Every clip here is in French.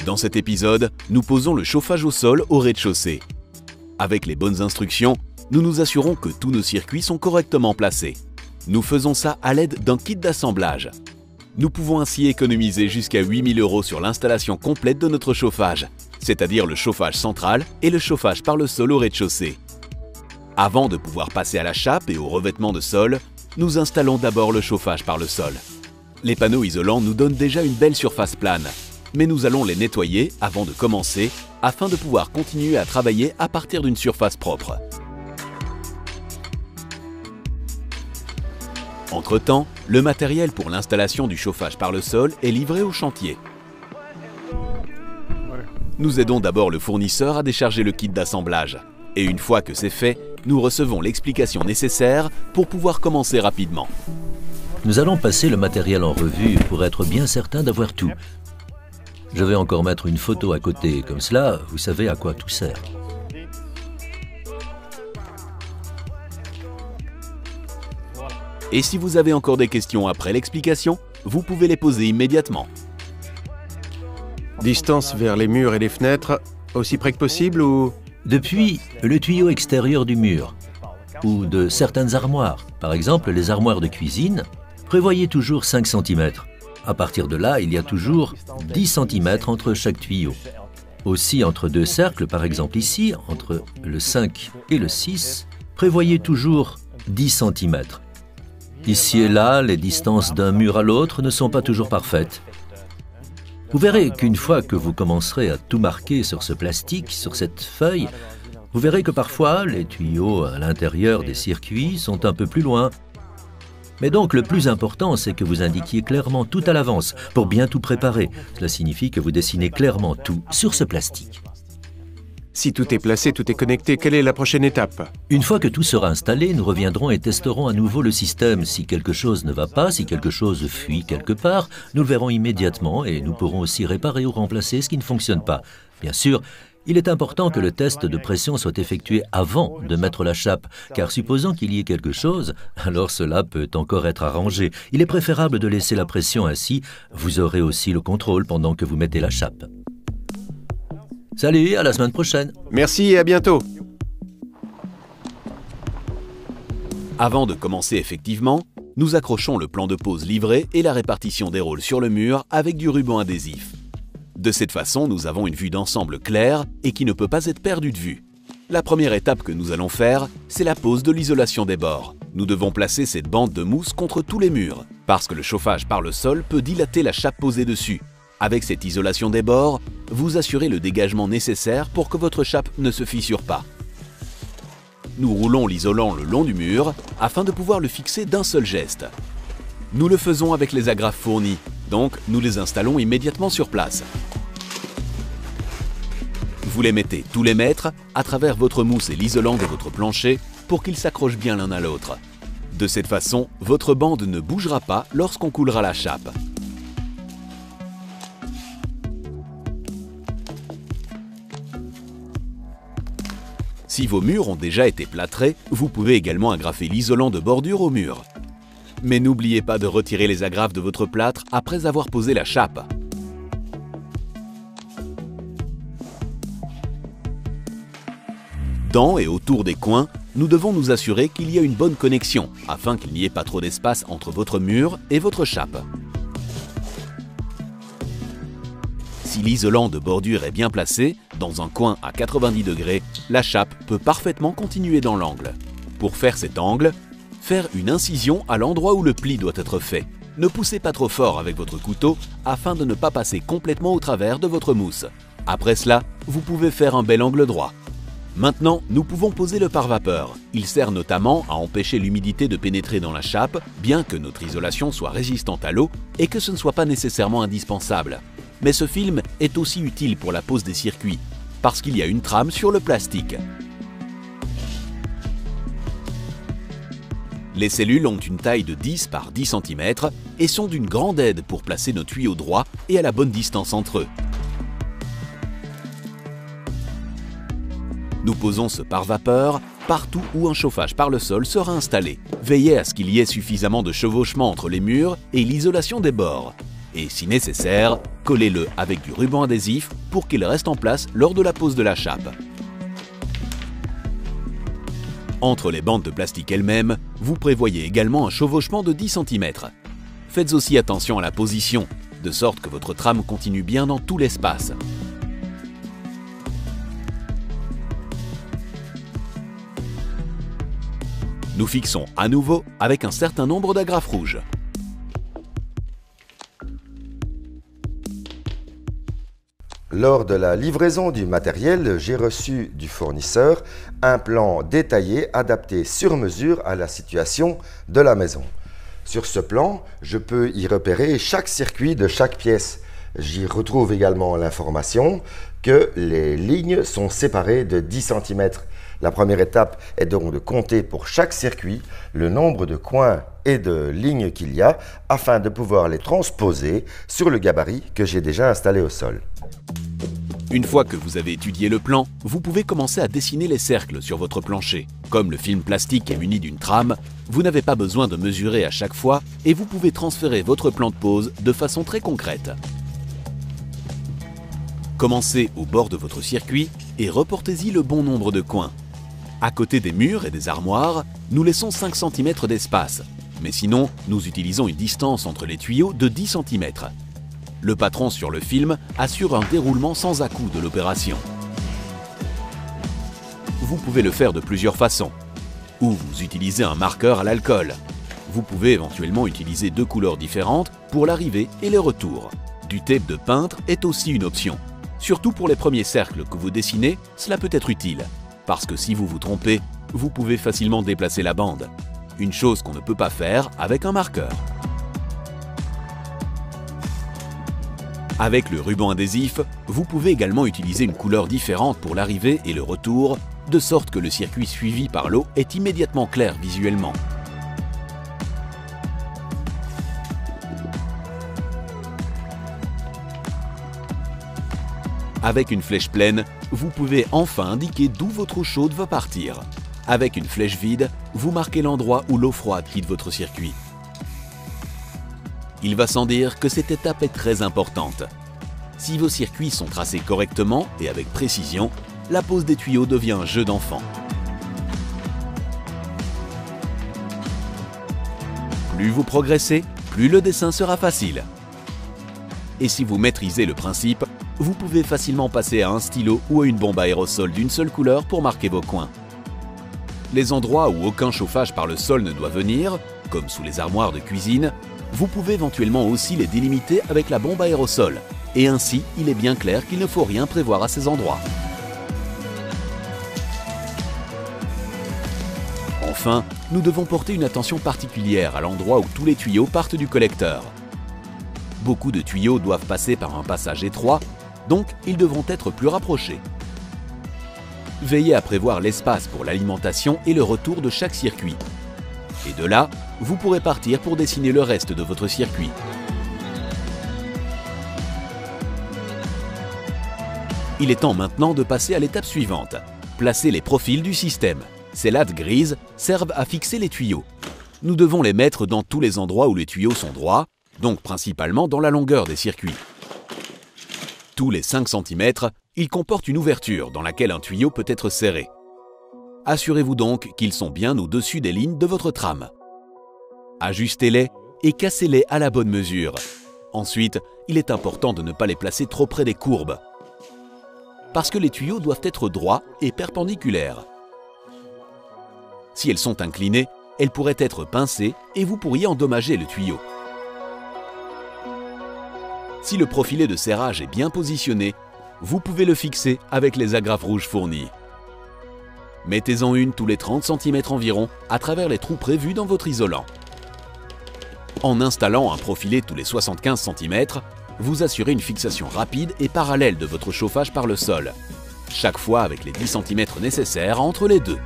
Dans cet épisode, nous posons le chauffage au sol au rez-de-chaussée. Avec les bonnes instructions, nous nous assurons que tous nos circuits sont correctement placés. Nous faisons ça à l'aide d'un kit d'assemblage. Nous pouvons ainsi économiser jusqu'à 8 000 € sur l'installation complète de notre chauffage, c'est-à-dire le chauffage central et le chauffage par le sol au rez-de-chaussée. Avant de pouvoir passer à la chape et au revêtement de sol, nous installons d'abord le chauffage par le sol. Les panneaux isolants nous donnent déjà une belle surface plane, mais nous allons les nettoyer avant de commencer afin de pouvoir continuer à travailler à partir d'une surface propre. Entre-temps, le matériel pour l'installation du chauffage par le sol est livré au chantier. Nous aidons d'abord le fournisseur à décharger le kit d'assemblage. Et une fois que c'est fait, nous recevons l'explication nécessaire pour pouvoir commencer rapidement. Nous allons passer le matériel en revue pour être bien certain d'avoir tout. Je vais encore mettre une photo à côté, comme cela, vous savez à quoi tout sert. Et si vous avez encore des questions après l'explication, vous pouvez les poser immédiatement. Distance vers les murs et les fenêtres, aussi près que possible ou... Depuis le tuyau extérieur du mur, ou de certaines armoires, par exemple les armoires de cuisine, prévoyez toujours 5 cm. À partir de là, il y a toujours 10 cm entre chaque tuyau. Aussi, entre deux cercles, par exemple ici, entre le 5 et le 6, prévoyez toujours 10 cm. Ici et là, les distances d'un mur à l'autre ne sont pas toujours parfaites. Vous verrez qu'une fois que vous commencerez à tout marquer sur ce plastique, sur cette feuille, vous verrez que parfois les tuyaux à l'intérieur des circuits sont un peu plus loin. Mais donc le plus important, c'est que vous indiquiez clairement tout à l'avance pour bien tout préparer. Cela signifie que vous dessinez clairement tout sur ce plastique. Si tout est placé, tout est connecté, quelle est la prochaine étape? Une fois que tout sera installé, nous reviendrons et testerons à nouveau le système. Si quelque chose ne va pas, si quelque chose fuit quelque part, nous le verrons immédiatement et nous pourrons aussi réparer ou remplacer ce qui ne fonctionne pas. Bien sûr, il est important que le test de pression soit effectué avant de mettre la chape, car supposons qu'il y ait quelque chose, alors cela peut encore être arrangé. Il est préférable de laisser la pression ainsi, vous aurez aussi le contrôle pendant que vous mettez la chape. Salut, à la semaine prochaine. Merci et à bientôt. Avant de commencer effectivement, nous accrochons le plan de pose livré et la répartition des rôles sur le mur avec du ruban adhésif. De cette façon, nous avons une vue d'ensemble claire et qui ne peut pas être perdue de vue. La première étape que nous allons faire, c'est la pose de l'isolation des bords. Nous devons placer cette bande de mousse contre tous les murs, parce que le chauffage par le sol peut dilater la chape posée dessus. Avec cette isolation des bords, vous assurez le dégagement nécessaire pour que votre chape ne se fissure pas. Nous roulons l'isolant le long du mur afin de pouvoir le fixer d'un seul geste. Nous le faisons avec les agrafes fournies, donc nous les installons immédiatement sur place. Vous les mettez tous les mètres à travers votre mousse et l'isolant de votre plancher pour qu'ils s'accrochent bien l'un à l'autre. De cette façon, votre bande ne bougera pas lorsqu'on coulera la chape. Si vos murs ont déjà été plâtrés, vous pouvez également agrafer l'isolant de bordure au mur. Mais n'oubliez pas de retirer les agrafes de votre plâtre après avoir posé la chape. Dans et autour des coins, nous devons nous assurer qu'il y a une bonne connexion afin qu'il n'y ait pas trop d'espace entre votre mur et votre chape. Si l'isolant de bordure est bien placé, dans un coin à 90 degrés, la chape peut parfaitement continuer dans l'angle. Pour faire cet angle, faire une incision à l'endroit où le pli doit être fait. Ne poussez pas trop fort avec votre couteau afin de ne pas passer complètement au travers de votre mousse. Après cela, vous pouvez faire un bel angle droit. Maintenant, nous pouvons poser le pare-vapeur. Il sert notamment à empêcher l'humidité de pénétrer dans la chape, bien que notre isolation soit résistante à l'eau et que ce ne soit pas nécessairement indispensable. Mais ce film est aussi utile pour la pose des circuits, parce qu'il y a une trame sur le plastique. Les cellules ont une taille de 10 par 10 cm et sont d'une grande aide pour placer nos tuyaux droits et à la bonne distance entre eux. Nous posons ce pare-vapeur partout où un chauffage par le sol sera installé. Veillez à ce qu'il y ait suffisamment de chevauchement entre les murs et l'isolation des bords. Et si nécessaire, collez-le avec du ruban adhésif pour qu'il reste en place lors de la pose de la chape. Entre les bandes de plastique elles-mêmes, vous prévoyez également un chevauchement de 10 cm. Faites aussi attention à la position, de sorte que votre trame continue bien dans tout l'espace. Nous fixons à nouveau avec un certain nombre d'agrafes rouges. Lors de la livraison du matériel, j'ai reçu du fournisseur un plan détaillé adapté sur mesure à la situation de la maison. Sur ce plan, je peux y repérer chaque circuit de chaque pièce. J'y retrouve également l'information que les lignes sont séparées de 10 cm. La première étape est donc de compter pour chaque circuit le nombre de coins et de lignes qu'il y a afin de pouvoir les transposer sur le gabarit que j'ai déjà installé au sol. Une fois que vous avez étudié le plan, vous pouvez commencer à dessiner les cercles sur votre plancher. Comme le film plastique est muni d'une trame, vous n'avez pas besoin de mesurer à chaque fois et vous pouvez transférer votre plan de pose de façon très concrète. Commencez au bord de votre circuit et reportez-y le bon nombre de coins. À côté des murs et des armoires, nous laissons 5 cm d'espace, mais sinon, nous utilisons une distance entre les tuyaux de 10 cm. Le patron sur le film assure un déroulement sans à-coups de l'opération. Vous pouvez le faire de plusieurs façons. Ou vous utilisez un marqueur à l'alcool. Vous pouvez éventuellement utiliser 2 couleurs différentes pour l'arrivée et les retours. Du tape de peintre est aussi une option. Surtout pour les premiers cercles que vous dessinez, cela peut être utile. Parce que si vous vous trompez, vous pouvez facilement déplacer la bande. Une chose qu'on ne peut pas faire avec un marqueur. Avec le ruban adhésif, vous pouvez également utiliser une couleur différente pour l'arrivée et le retour, de sorte que le circuit suivi par l'eau est immédiatement clair visuellement. Avec une flèche pleine, vous pouvez enfin indiquer d'où votre eau chaude va partir. Avec une flèche vide, vous marquez l'endroit où l'eau froide quitte votre circuit. Il va sans dire que cette étape est très importante. Si vos circuits sont tracés correctement et avec précision, la pose des tuyaux devient un jeu d'enfant. Plus vous progressez, plus le dessin sera facile. Et si vous maîtrisez le principe, vous pouvez facilement passer à un stylo ou à une bombe à aérosol d'une seule couleur pour marquer vos coins. Les endroits où aucun chauffage par le sol ne doit venir, comme sous les armoires de cuisine, vous pouvez éventuellement aussi les délimiter avec la bombe à aérosol. Et ainsi, il est bien clair qu'il ne faut rien prévoir à ces endroits. Enfin, nous devons porter une attention particulière à l'endroit où tous les tuyaux partent du collecteur. Beaucoup de tuyaux doivent passer par un passage étroit, donc ils devront être plus rapprochés. Veillez à prévoir l'espace pour l'alimentation et le retour de chaque circuit. Et de là, vous pourrez partir pour dessiner le reste de votre circuit. Il est temps maintenant de passer à l'étape suivante. Placer les profils du système. Ces lattes grises servent à fixer les tuyaux. Nous devons les mettre dans tous les endroits où les tuyaux sont droits, donc principalement dans la longueur des circuits. Tous les 5 cm, ils comportent une ouverture dans laquelle un tuyau peut être serré. Assurez-vous donc qu'ils sont bien au-dessus des lignes de votre trame. Ajustez-les et cassez-les à la bonne mesure. Ensuite, il est important de ne pas les placer trop près des courbes, parce que les tuyaux doivent être droits et perpendiculaires. Si elles sont inclinées, elles pourraient être pincées et vous pourriez endommager le tuyau. Si le profilet de serrage est bien positionné, vous pouvez le fixer avec les agrafes rouges fournies. Mettez-en une tous les 30 cm environ à travers les trous prévus dans votre isolant. En installant un profilet tous les 75 cm, vous assurez une fixation rapide et parallèle de votre chauffage par le sol, chaque fois avec les 10 cm nécessaires entre les deux.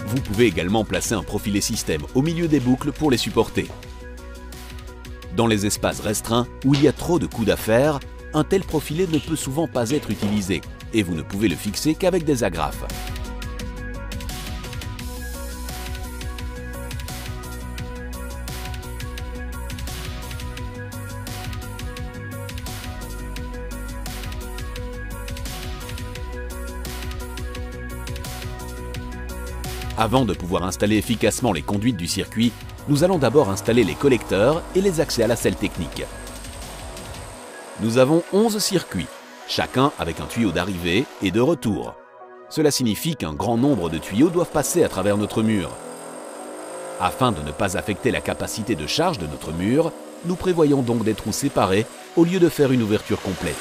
Vous pouvez également placer un profilet système au milieu des boucles pour les supporter. Dans les espaces restreints où il y a trop de coudes à faire, un tel profilet ne peut souvent pas être utilisé et vous ne pouvez le fixer qu'avec des agrafes. Avant de pouvoir installer efficacement les conduites du circuit, nous allons d'abord installer les collecteurs et les accès à la selle technique. Nous avons 11 circuits, chacun avec un tuyau d'arrivée et de retour. Cela signifie qu'un grand nombre de tuyaux doivent passer à travers notre mur. Afin de ne pas affecter la capacité de charge de notre mur, nous prévoyons donc des trous séparés au lieu de faire une ouverture complète.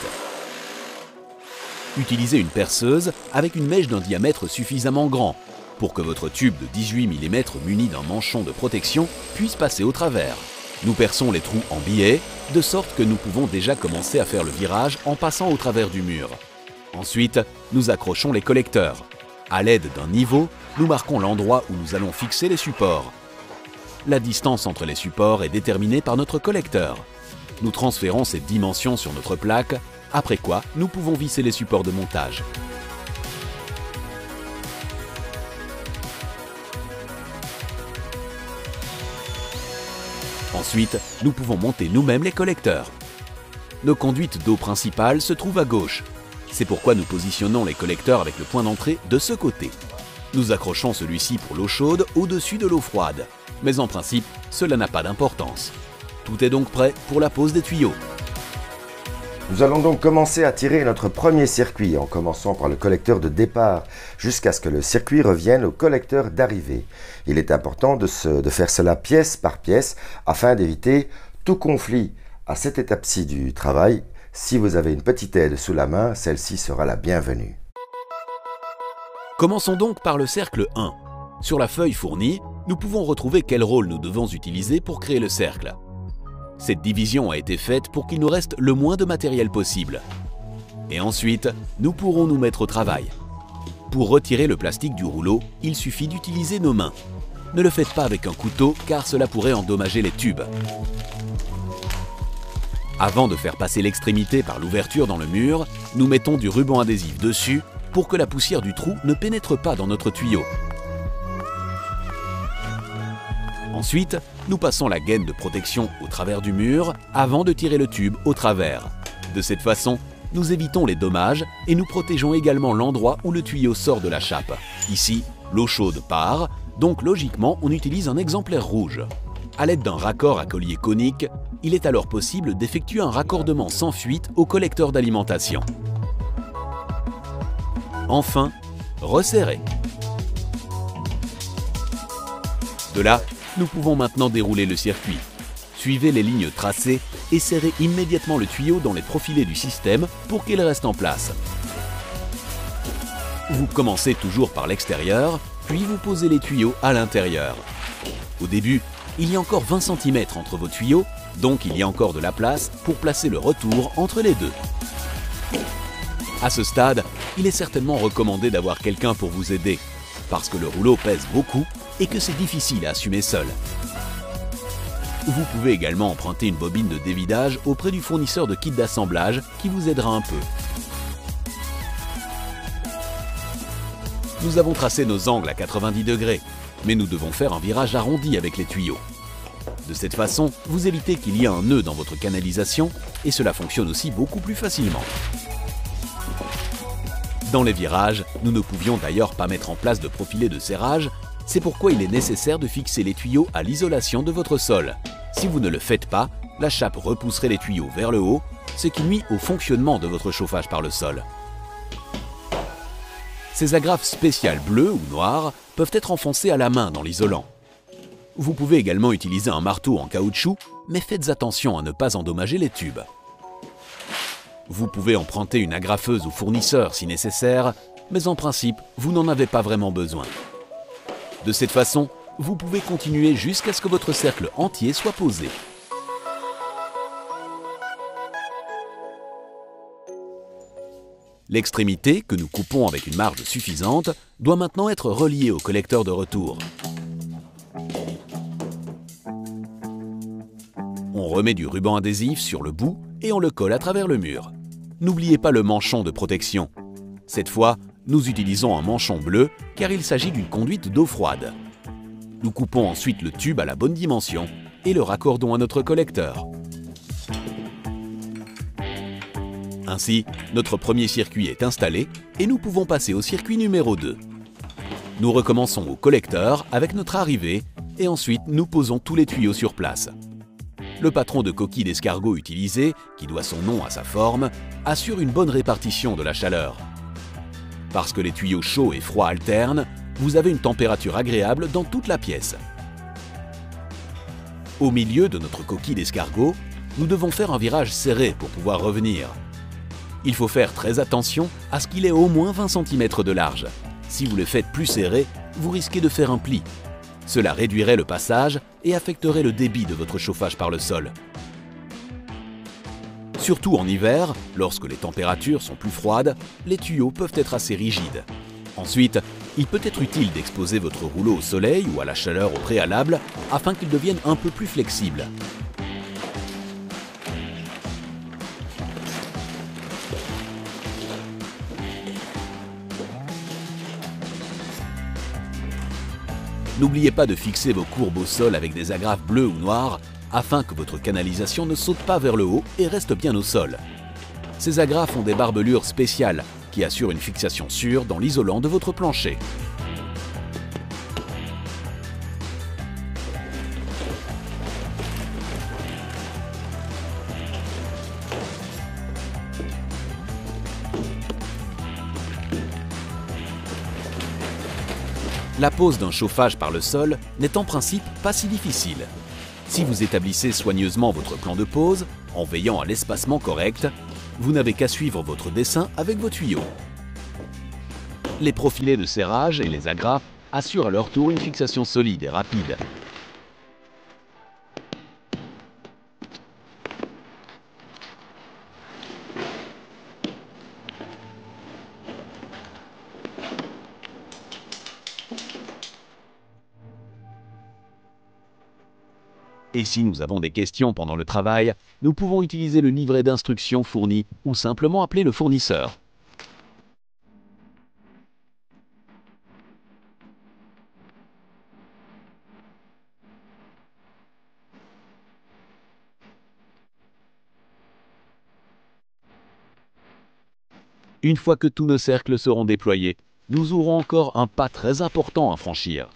Utilisez une perceuse avec une mèche d'un diamètre suffisamment grand pour que votre tube de 18 mm muni d'un manchon de protection puisse passer au travers. Nous perçons les trous en biais, de sorte que nous pouvons déjà commencer à faire le virage en passant au travers du mur. Ensuite, nous accrochons les collecteurs. À l'aide d'un niveau, nous marquons l'endroit où nous allons fixer les supports. La distance entre les supports est déterminée par notre collecteur. Nous transférons cette dimension sur notre plaque, après quoi nous pouvons visser les supports de montage. Ensuite, nous pouvons monter nous-mêmes les collecteurs. Nos conduites d'eau principales se trouvent à gauche. C'est pourquoi nous positionnons les collecteurs avec le point d'entrée de ce côté. Nous accrochons celui-ci pour l'eau chaude au-dessus de l'eau froide. Mais en principe, cela n'a pas d'importance. Tout est donc prêt pour la pose des tuyaux. Nous allons donc commencer à tirer notre premier circuit en commençant par le collecteur de départ jusqu'à ce que le circuit revienne au collecteur d'arrivée. Il est important de faire cela pièce par pièce afin d'éviter tout conflit à cette étape-ci du travail. Si vous avez une petite aide sous la main, celle-ci sera la bienvenue. Commençons donc par le cercle 1. Sur la feuille fournie, nous pouvons retrouver quel rôle nous devons utiliser pour créer le cercle. Cette division a été faite pour qu'il nous reste le moins de matériel possible. Et ensuite, nous pourrons nous mettre au travail. Pour retirer le plastique du rouleau, il suffit d'utiliser nos mains. Ne le faites pas avec un couteau car cela pourrait endommager les tubes. Avant de faire passer l'extrémité par l'ouverture dans le mur, nous mettons du ruban adhésif dessus pour que la poussière du trou ne pénètre pas dans notre tuyau. Ensuite, nous passons la gaine de protection au travers du mur avant de tirer le tube au travers. De cette façon, nous évitons les dommages et nous protégeons également l'endroit où le tuyau sort de la chape. Ici, l'eau chaude part, donc logiquement on utilise un exemplaire rouge. À l'aide d'un raccord à collier conique, il est alors possible d'effectuer un raccordement sans fuite au collecteur d'alimentation. Enfin, resserrer. De là, nous pouvons maintenant dérouler le circuit. Suivez les lignes tracées et serrez immédiatement le tuyau dans les profilés du système pour qu'il reste en place. Vous commencez toujours par l'extérieur, puis vous posez les tuyaux à l'intérieur. Au début, il y a encore 20 cm entre vos tuyaux, donc il y a encore de la place pour placer le retour entre les deux. À ce stade, il est certainement recommandé d'avoir quelqu'un pour vous aider, parce que le rouleau pèse beaucoup et que c'est difficile à assumer seul. Vous pouvez également emprunter une bobine de dévidage auprès du fournisseur de kit d'assemblage qui vous aidera un peu. Nous avons tracé nos angles à 90 degrés, mais nous devons faire un virage arrondi avec les tuyaux. De cette façon, vous évitez qu'il y ait un nœud dans votre canalisation et cela fonctionne aussi beaucoup plus facilement. Dans les virages, nous ne pouvions d'ailleurs pas mettre en place de profilé de serrage. C'est pourquoi il est nécessaire de fixer les tuyaux à l'isolation de votre sol. Si vous ne le faites pas, la chape repousserait les tuyaux vers le haut, ce qui nuit au fonctionnement de votre chauffage par le sol. Ces agrafes spéciales bleues ou noires peuvent être enfoncées à la main dans l'isolant. Vous pouvez également utiliser un marteau en caoutchouc, mais faites attention à ne pas endommager les tubes. Vous pouvez emprunter une agrafeuse au fournisseur si nécessaire, mais en principe, vous n'en avez pas vraiment besoin. De cette façon, vous pouvez continuer jusqu'à ce que votre cercle entier soit posé. L'extrémité, que nous coupons avec une marge suffisante, doit maintenant être reliée au collecteur de retour. On remet du ruban adhésif sur le bout et on le colle à travers le mur. N'oubliez pas le manchon de protection. Cette fois, nous utilisons un manchon bleu car il s'agit d'une conduite d'eau froide. Nous coupons ensuite le tube à la bonne dimension et le raccordons à notre collecteur. Ainsi, notre premier circuit est installé et nous pouvons passer au circuit numéro 2. Nous recommençons au collecteur avec notre arrivée et ensuite nous posons tous les tuyaux sur place. Le patron de coquille d'escargot utilisé, qui doit son nom à sa forme, assure une bonne répartition de la chaleur. Parce que les tuyaux chauds et froids alternent, vous avez une température agréable dans toute la pièce. Au milieu de notre coquille d'escargot, nous devons faire un virage serré pour pouvoir revenir. Il faut faire très attention à ce qu'il ait au moins 20 cm de large. Si vous le faites plus serré, vous risquez de faire un pli. Cela réduirait le passage et affecterait le débit de votre chauffage par le sol. Surtout en hiver, lorsque les températures sont plus froides, les tuyaux peuvent être assez rigides. Ensuite, il peut être utile d'exposer votre rouleau au soleil ou à la chaleur au préalable afin qu'il devienne un peu plus flexible. N'oubliez pas de fixer vos courbes au sol avec des agrafes bleues ou noires afin que votre canalisation ne saute pas vers le haut et reste bien au sol. Ces agrafes ont des barbelures spéciales qui assurent une fixation sûre dans l'isolant de votre plancher. La pose d'un chauffage par le sol n'est en principe pas si difficile. Si vous établissez soigneusement votre plan de pose, en veillant à l'espacement correct, vous n'avez qu'à suivre votre dessin avec vos tuyaux. Les profilés de serrage et les agrafes assurent à leur tour une fixation solide et rapide. Et si nous avons des questions pendant le travail, nous pouvons utiliser le livret d'instructions fourni ou simplement appeler le fournisseur. Une fois que tous nos cercles seront déployés, nous aurons encore un pas très important à franchir.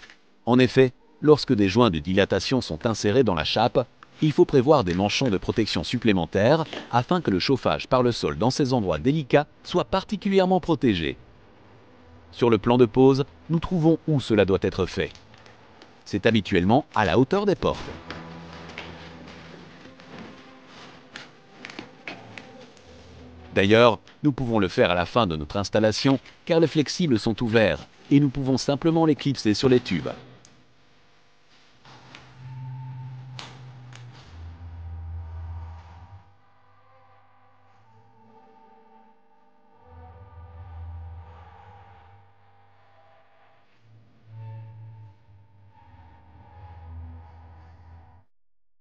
En effet, lorsque des joints de dilatation sont insérés dans la chape, il faut prévoir des manchons de protection supplémentaires afin que le chauffage par le sol dans ces endroits délicats soit particulièrement protégé. Sur le plan de pose, nous trouvons où cela doit être fait. C'est habituellement à la hauteur des portes. D'ailleurs, nous pouvons le faire à la fin de notre installation car les flexibles sont ouverts et nous pouvons simplement les clipser sur les tubes.